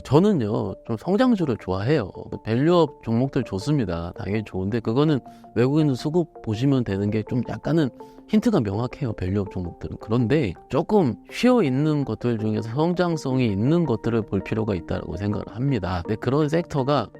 저는요, 좀 성장주를 좋아해요. 밸류업 종목들 좋습니다. 당연히 좋은데, 그거는 외국인 수급 보시면 되는 게 좀 약간은 힌트가 명확해요. 밸류업 종목들은. 그런데 조금 쉬어있는 것들 중에서 성장성이 있는 것들을 볼 필요가 있다고 생각을 합니다. 근데 그런 섹터가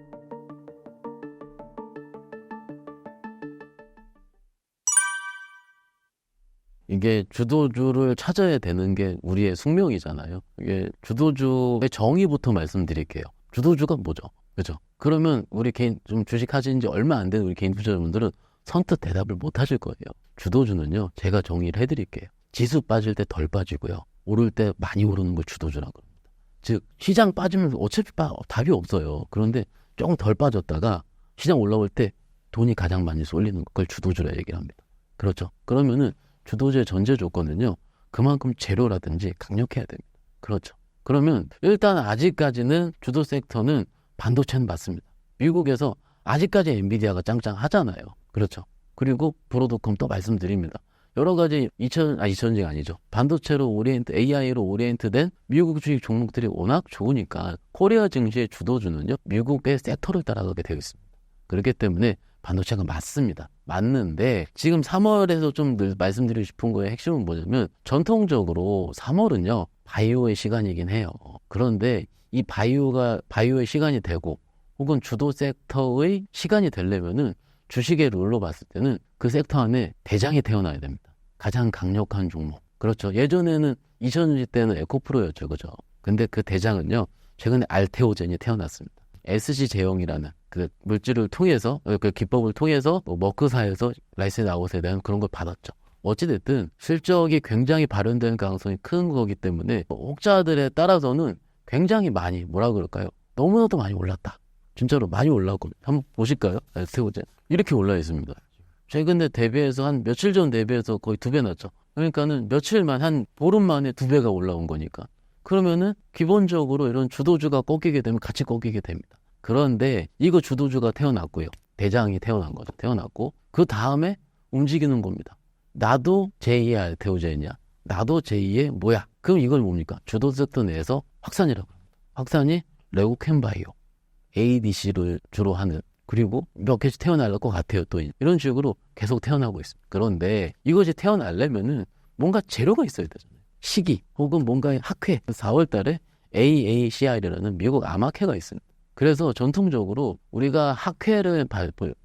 이게 주도주를 찾아야 되는 게 우리의 숙명이잖아요. 이게 주도주의 정의부터 말씀드릴게요. 주도주가 뭐죠? 그죠? 그러면 우리 개인 좀 주식 하신 지 얼마 안 된 우리 개인 투자자분들은 선뜻 대답을 못 하실 거예요. 주도주는요, 제가 정의를 해드릴게요. 지수 빠질 때 덜 빠지고요. 오를 때 많이 오르는 걸 주도주라고 합니다. 즉, 시장 빠지면 어차피 답이 없어요. 그런데 조금 덜 빠졌다가 시장 올라올 때 돈이 가장 많이 쏠리는 걸 주도주라 얘기를 합니다. 그렇죠? 그러면은 주도주의 전제 조건은요, 그만큼 재료라든지 강력해야 됩니다. 그렇죠. 그러면 일단 아직까지는 주도 섹터는 반도체는 맞습니다. 미국에서 아직까지 엔비디아가 짱짱하잖아요. 그렇죠. 그리고 브로드컴 또 말씀드립니다. 여러 가지 2000년 아니죠. 반도체로 AI로 오리엔트된 미국 주식 종목들이 워낙 좋으니까 코리아 증시의 주도주는요, 미국의 섹터를 따라가게 되어 있습니다. 그렇기 때문에 반도체가 맞습니다. 맞는데 지금 3월에서 좀 늘 말씀드리고 싶은 거의 핵심은 뭐냐면, 전통적으로 3월은요 바이오의 시간이긴 해요. 그런데 이 바이오의 시간이 되고 혹은 주도 섹터의 시간이 되려면은 주식의 룰로 봤을 때는 그 섹터 안에 대장이 태어나야 됩니다. 가장 강력한 종목. 그렇죠. 예전에는 2000년대 때는 에코프로였죠. 그죠? 근데 그 대장은요, 최근에 알테오젠이 태어났습니다. SG 제형이라는 그 물질을 통해서, 그 기법을 통해서 머크사에서 라이센스 아웃에 대한 그런 걸 받았죠. 어찌됐든 실적이 굉장히 발현되는 가능성이 큰 거기 때문에 혹자들에 따라서는 굉장히 많이 뭐라 그럴까요? 너무나도 많이 올랐다. 진짜로 많이 올랐고, 한번 보실까요? 알테오젠 이렇게 올라 있습니다. 최근에 대비해서 한 며칠 전 대비해서 거의 2배 났죠. 그러니까는 며칠만, 한 보름 만에 2배가 올라온 거니까. 그러면은 기본적으로 이런 주도주가 꺾이게 되면 같이 꺾이게 됩니다. 그런데 이거 주도주가 태어났고요. 대장이 태어난 거죠. 태어났고 그 다음에 움직이는 겁니다. 나도 제2의 알테오젠이야. 나도 제2의 뭐야. 그럼 이걸 뭡니까? 주도 섹터 내에서 확산이라고 합니다. 확산이 레고캠바이오, ADC를 주로 하는, 그리고 몇 개씩 태어날 것 같아요. 또 이런 식으로 계속 태어나고 있습니다. 그런데 이것이 태어나려면은 뭔가 재료가 있어야 되잖아요. 시기 혹은 뭔가의 학회. 4월 달에 AACR이라는 미국 암학회가 있습니다. 그래서 전통적으로 우리가 학회를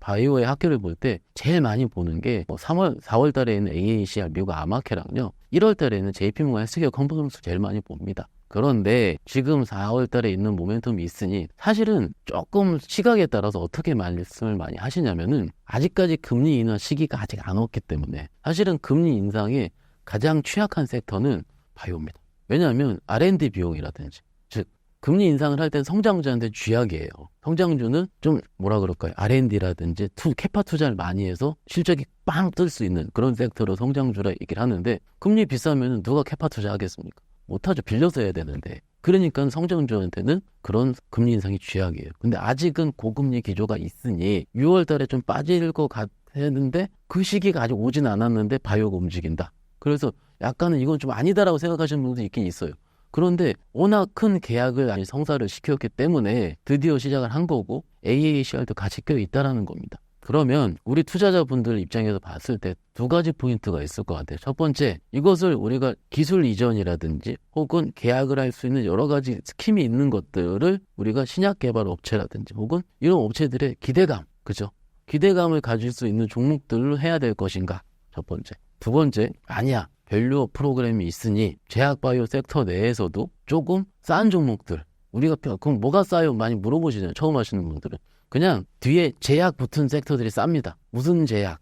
바이오의 학회를 볼 때 제일 많이 보는 게 4월 달에 있는 AACR 미국 암학회랑요, 1월 달에 있는 JP모건 헬스케어 컨퍼런스 제일 많이 봅니다. 그런데 지금 4월 달에 있는 모멘텀이 있으니 사실은 조금 시각에 따라서 어떻게 말씀을 많이 하시냐면은, 아직까지 금리 인하 시기가 아직 안 왔기 때문에 사실은 금리 인상에 가장 취약한 섹터는 바이오입니다. 왜냐하면 R&D 비용이라든지, 즉 금리 인상을 할 땐 성장주한테 쥐약이에요. 성장주는 좀 뭐라 그럴까요? R&D라든지 캐파 투자를 많이 해서 실적이 빵 뜰 수 있는 그런 섹터로 성장주라 얘기를 하는데, 금리 비싸면 누가 캐파 투자 하겠습니까? 못하죠. 빌려서 해야 되는데. 그러니까 성장주한테는 그런 금리 인상이 쥐약이에요. 근데 아직은 고금리 기조가 있으니 6월 달에 좀 빠질 것 같았는데 그 시기가 아직 오진 않았는데 바이오가 움직인다. 그래서 약간은 이건 좀 아니다라고 생각하시는 분도 있긴 있어요. 그런데 워낙 큰 계약을 성사를 시켰기 때문에 드디어 시작을 한 거고, AACR도 같이 껴있다라는 겁니다. 그러면 우리 투자자분들 입장에서 봤을 때 2가지 포인트가 있을 것 같아요. 첫 번째, 이것을 우리가 기술 이전이라든지 혹은 계약을 할 수 있는 여러 가지 스킴이 있는 것들을 우리가 신약 개발 업체라든지 혹은 이런 업체들의 기대감, 그죠? 기대감을 가질 수 있는 종목들을 해야 될 것인가? 첫 번째. 두 번째, 아니야. 밸류업 프로그램이 있으니 제약바이오 섹터 내에서도 조금 싼 종목들, 우리가 그럼 뭐가 싸요? 많이 물어보시잖아요. 처음 하시는 분들은. 그냥 뒤에 제약 붙은 섹터들이 쌉니다. 무슨 제약?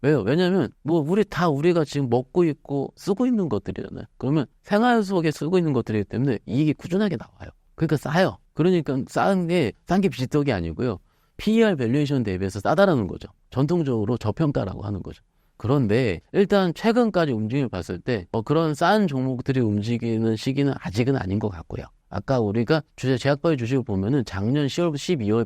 왜요? 왜냐면 우리가 지금 먹고 있고 쓰고 있는 것들이잖아요. 그러면 생활 속에 쓰고 있는 것들이기 때문에 이익이 꾸준하게 나와요. 그러니까 싸요. 그러니까 싼 게 비지떡이 아니고요. PER 밸류에이션 대비해서 싸다라는 거죠. 전통적으로 저평가라고 하는 거죠. 그런데 일단 최근까지 움직임을 봤을 때 그런 싼 종목들이 움직이는 시기는 아직은 아닌 것 같고요. 아까 우리가 제약바이오 주식을 보면은 작년 10월부터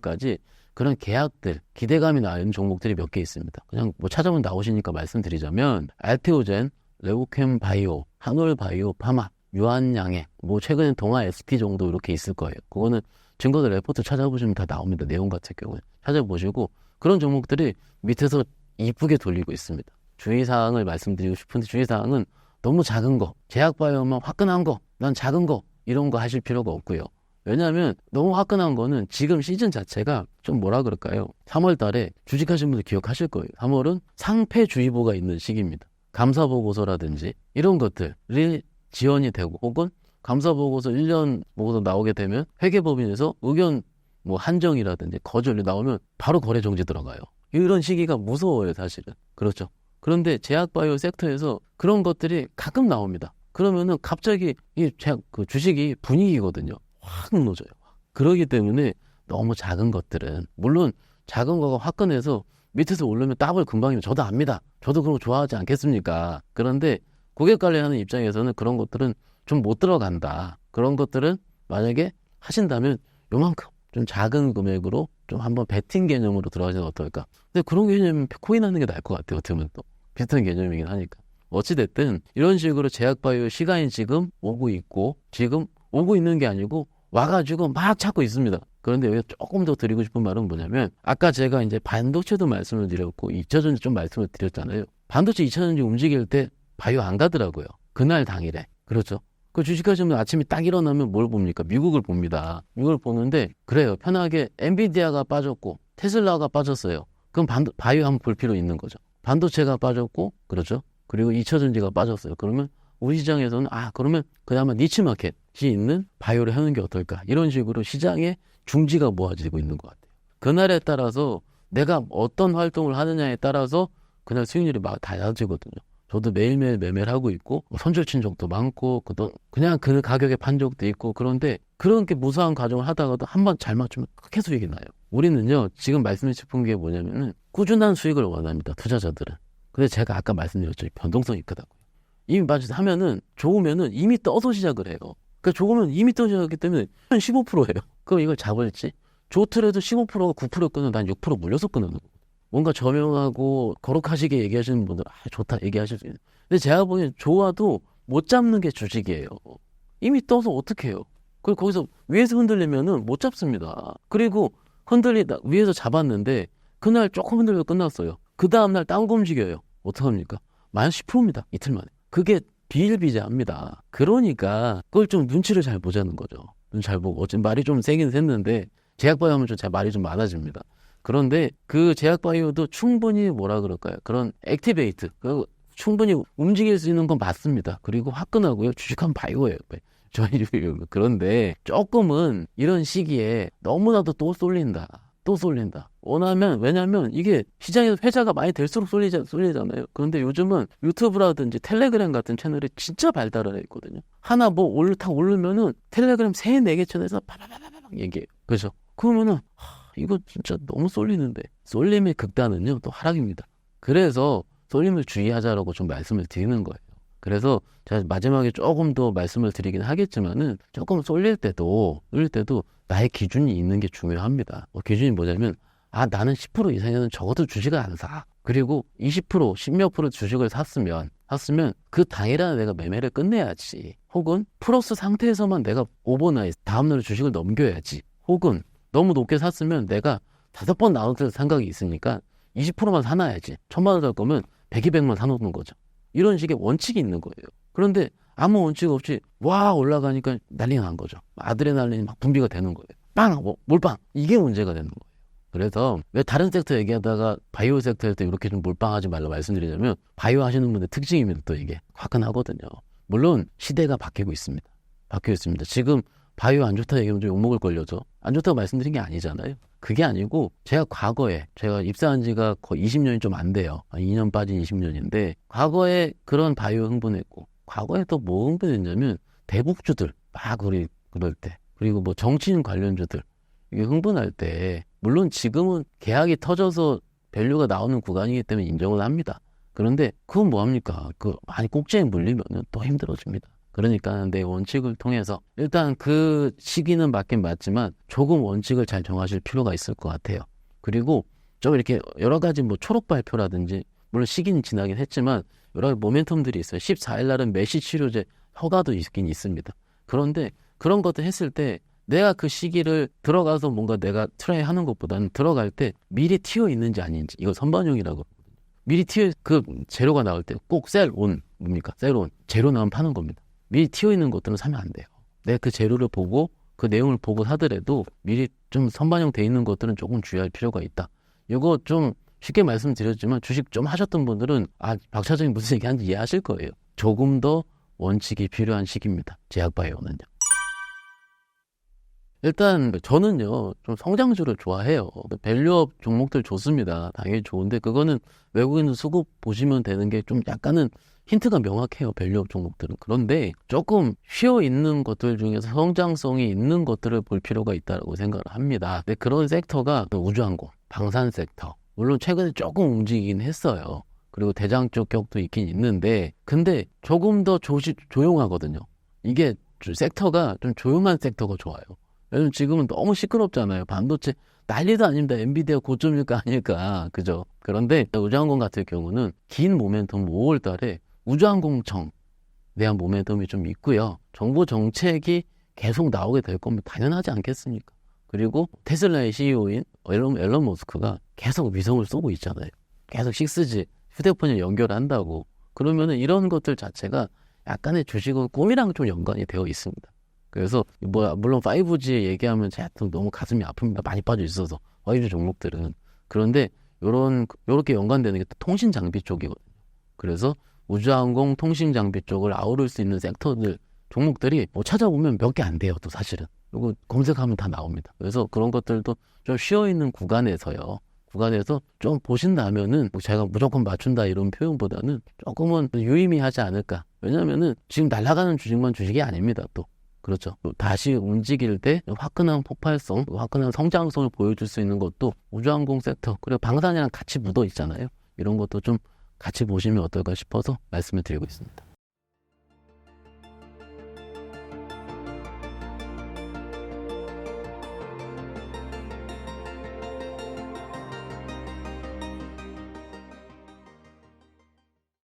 12월까지 그런 계약들, 기대감이 나는 종목들이 몇 개 있습니다. 그냥 찾아보면 나오시니까 말씀드리자면, 알테오젠, 레고캠 바이오, 한올 바이오 파마, 유한양액, 뭐 최근에 동아 SP 정도 이렇게 있을 거예요. 그거는 증거들 레포트 찾아보시면 다 나옵니다. 내용 같은 경우는 찾아보시고 그런 종목들이 밑에서 이쁘게 돌리고 있습니다. 주의사항을 말씀드리고 싶은데 주의사항은 너무 작은 거, 제약바이오만 화끈한 거, 난 작은 거 이런 거 하실 필요가 없고요. 왜냐하면 너무 화끈한 거는 지금 시즌 자체가 좀 뭐라 그럴까요? 3월 달에 주식하신 분들 기억하실 거예요. 3월은 상패주의보가 있는 시기입니다. 감사보고서라든지 이런 것들이 지연이 되고 혹은 감사보고서 1년 보고서 나오게 되면 회계법인에서 의견 뭐 한정이라든지 거절이 나오면 바로 거래 정지 들어가요. 이런 시기가 무서워요, 사실은. 그렇죠. 그런데 제약바이오 섹터에서 그런 것들이 가끔 나옵니다. 그러면은 갑자기 그 주식이 분위기거든요. 확 무너져요. 그러기 때문에 너무 작은 것들은 물론 작은 거가 화끈해서 밑에서 오르면 더블 금방이면 저도 압니다. 저도 그런 거 좋아하지 않겠습니까? 그런데 고객 관리하는 입장에서는 그런 것들은 좀 못 들어간다. 그런 것들은 만약에 하신다면 요만큼 좀 작은 금액으로 좀 한번 베팅 개념으로 들어가시면 어떨까? 근데 그런 개념이면 코인 하는 게 나을 것 같아요. 어떻게 보면 또 비슷한 개념이긴 하니까. 어찌됐든 이런 식으로 제약바이오 시간이 지금 오고 있고 지금 오고 있는 게 아니고 와가지고 막 찾고 있습니다. 그런데 여기 조금 더 드리고 싶은 말은 뭐냐면 아까 제가 이제 반도체도 말씀을 드렸고 2차전지 좀 말씀을 드렸잖아요. 반도체 2차전지 움직일 때 바이오 안 가더라고요. 그날 당일에. 그렇죠. 그 주식하시면 아침에 딱 일어나면 뭘 봅니까? 미국을 봅니다. 미국을 보는데 그래요. 편하게 엔비디아가 빠졌고 테슬라가 빠졌어요. 그럼 바이오 한번 볼 필요 있는 거죠. 반도체가 빠졌고 그렇죠. 그리고 2차전지가 빠졌어요. 그러면 우리 시장에서는 그러면 그나마 니치마켓이 있는 바이오를 하는 게 어떨까? 이런 식으로 시장의 중지가 모아지고 있는 것 같아요. 그날에 따라서 내가 어떤 활동을 하느냐에 따라서 그날 수익률이 막 달라지거든요. 저도 매일매일 매매를 하고 있고 손절 친 적도 많고 그냥 그 가격에 판 적도 있고 그런데 그런 게 무수한 과정을 하다가도 한번 잘 맞추면 크게 수익이 나요. 우리는요 지금 말씀해 싶은 게 뭐냐면은 꾸준한 수익을 원합니다. 투자자들은. 근데 제가 아까 말씀드렸죠. 변동성이 크다고요. 이미 하면은 좋으면은 이미 떠서 시작을 해요. 그러니까 좋으면 이미 떠서 시작하기 때문에 15%예요. 그럼 이걸 잡을지 좋더라도 15%가 9% 끊어 난 6% 물려서 끊는 거예요. 뭔가 저명하고 거룩하시게 얘기하시는 분들 좋다 얘기하실 수 있는. 근데 제가 보기엔 좋아도 못 잡는 게 주식이에요. 이미 떠서 어떻게 해요? 그리고 거기서 위에서 흔들리면은 못 잡습니다. 그리고 위에서 잡았는데 그날 조금 흔들려 끝났어요. 그 다음날 딴 거 움직여요. 어떡합니까? 마이너스 10%입니다. 이틀 만에. 그게 비일비재합니다. 그러니까 그걸 좀 눈치를 잘 보자는 거죠. 눈 잘 보고 어쨌든 말이 좀 세긴 샜는데 제약바이오 하면 좀 말이 좀 많아집니다. 그런데 그 제약바이오도 충분히 뭐라 그럴까요? 그런 액티베이트, 충분히 움직일 수 있는 건 맞습니다. 그리고 화끈하고요. 주식한 바이오예요. 저희 그런데 조금은 이런 시기에 너무나도 또 쏠린다. 왜냐면 이게 시장에서 회자가 많이 될수록 쏠리잖아요. 그런데 요즘은 유튜브라든지 텔레그램 같은 채널이 진짜 발달을 해 있거든요. 하나 탁 오르면은 텔레그램 3-4개 채널에서 파파파파박 얘기해요. 그죠? 그러면은 이거 진짜 너무 쏠리는데 쏠림의 극단은요 또 하락입니다. 그래서 쏠림을 주의하자라고 좀 말씀을 드리는 거예요. 그래서 제가 마지막에 조금 더 말씀을 드리긴 하겠지만은 조금 쏠릴 때도 나의 기준이 있는 게 중요합니다. 기준이 뭐냐면 나는 10% 이상에는 적어도 주식을 안 사. 그리고 20%, 10몇 프로 주식을 샀으면 그 당일에 내가 매매를 끝내야지. 혹은 플러스 상태에서만 내가 오버나잇 다음날에 주식을 넘겨야지. 혹은 너무 높게 샀으면 내가 5번 나올 생각이 있으니까 20%만 사놔야지. 1,000만 원 살 거면 100, 200만 사놓는 거죠. 이런 식의 원칙이 있는 거예요. 그런데 아무 원칙 없이 올라가니까 난리가 난 거죠. 아드레날린이 막 분비가 되는 거예요. 몰빵. 이게 문제가 되는 거예요. 그래서 왜 다른 섹터 얘기하다가 바이오 섹터일 때 이렇게 좀 몰빵하지 말라고 말씀드리자면 바이오 하시는 분들 특징이면 또 이게 화끈하거든요. 물론 시대가 바뀌고 있습니다. 지금 바이오 안 좋다 얘기하면 좀 욕먹을 걸려서 안 좋다고 말씀드린 게 아니잖아요. 그게 아니고 제가 입사한 지가 거의 20년이 좀 안 돼요. 2년 빠진 20년인데 과거에 그런 바이오 흥분했고 과거에 또 뭐 흥분했냐면 대북주들 그럴 때 그리고 뭐 정치인 관련주들 이게 흥분할 때 물론 지금은 계약이 터져서 밸류가 나오는 구간이기 때문에 인정을 합니다. 그런데 그건 뭐합니까? 많이 꼭지에 물리면 또 힘들어집니다. 그러니까 내 원칙을 통해서 일단 그 시기는 맞긴 맞지만 조금 원칙을 잘 정하실 필요가 있을 것 같아요. 그리고 좀 이렇게 여러 가지 초록 발표라든지 물론 시기는 지나긴 했지만 여러 가지 모멘텀들이 있어요. 14일 날은 메시 치료제 허가도 있긴 있습니다. 그런데 그런 것들 했을 때 내가 그 시기를 들어가서 뭔가 내가 트라이 하는 것보다는 들어갈 때 미리 튀어 있는지 아닌지, 이거 선반영이라고. 미리 튀어, 그 재료가 나올 때 꼭 셀온, 뭡니까? 셀온. 재료 나오면 파는 겁니다. 미리 튀어 있는 것들은 사면 안 돼요. 내가 그 재료를 보고 그 내용을 보고 사더라도 미리 좀 선반영 돼 있는 것들은 조금 주의할 필요가 있다. 이거 좀 쉽게 말씀드렸지만 주식 좀 하셨던 분들은 박 차장이 무슨 얘기하는지 이해하실 거예요. 조금 더 원칙이 필요한 시기입니다. 제약바이오는요. 일단 저는요 좀 성장주를 좋아해요. 밸류업 종목들 좋습니다. 당연히 좋은데 그거는 외국인 수급 보시면 되는 게 좀 약간은 힌트가 명확해요. 밸류업 종목들은. 그런데 조금 쉬어 있는 것들 중에서 성장성이 있는 것들을 볼 필요가 있다고 생각을 합니다. 근데 그런 섹터가 우주항공, 방산 섹터. 물론 최근에 조금 움직이긴 했어요. 그리고 대장 쪽 격도 있긴 있는데 근데 조금 더 조용하거든요. 이게 섹터가 좀 조용한 섹터가 좋아요. 왜냐면 지금은 너무 시끄럽잖아요. 반도체 난리도 아닙니다. 엔비디아 고점일까 아닐까. 그죠? 그런데 우주항공 같은 경우는 긴 모멘텀 5월 달에 우주항공청 대한 모멘텀이 좀 있고요. 정부 정책이 계속 나오게 될 거면 당연하지 않겠습니까? 그리고 테슬라의 CEO인 앨런 머스크가 계속 위성을 쏘고 있잖아요. 계속 6G 휴대폰을 연결한다고. 그러면은 이런 것들 자체가 약간의 주식은 꿈이랑 좀 연관이 되어 있습니다. 그래서 물론 5G 얘기하면 제가 너무 가슴이 아픕니다. 많이 빠져 있어서 5G 종목들은. 그런데 요렇게 연관되는 게 또 통신 장비 쪽이거든요. 그래서 우주항공 통신 장비 쪽을 아우를 수 있는 섹터들 종목들이 찾아보면 몇 개 안 돼요. 또 사실은 이거 검색하면 다 나옵니다. 그래서 그런 것들도 좀 쉬어 있는 구간에서 좀 보신다면은 제가 무조건 맞춘다 이런 표현보다는 조금은 유의미하지 않을까. 왜냐면은 지금 날아가는 주식만 주식이 아닙니다. 또 그렇죠. 또 다시 움직일 때 화끈한 폭발성, 화끈한 성장성을 보여줄 수 있는 것도 우주항공 섹터, 그리고 방산이랑 같이 묻어 있잖아요. 이런 것도 좀 같이 보시면 어떨까 싶어서 말씀을 드리고 있습니다.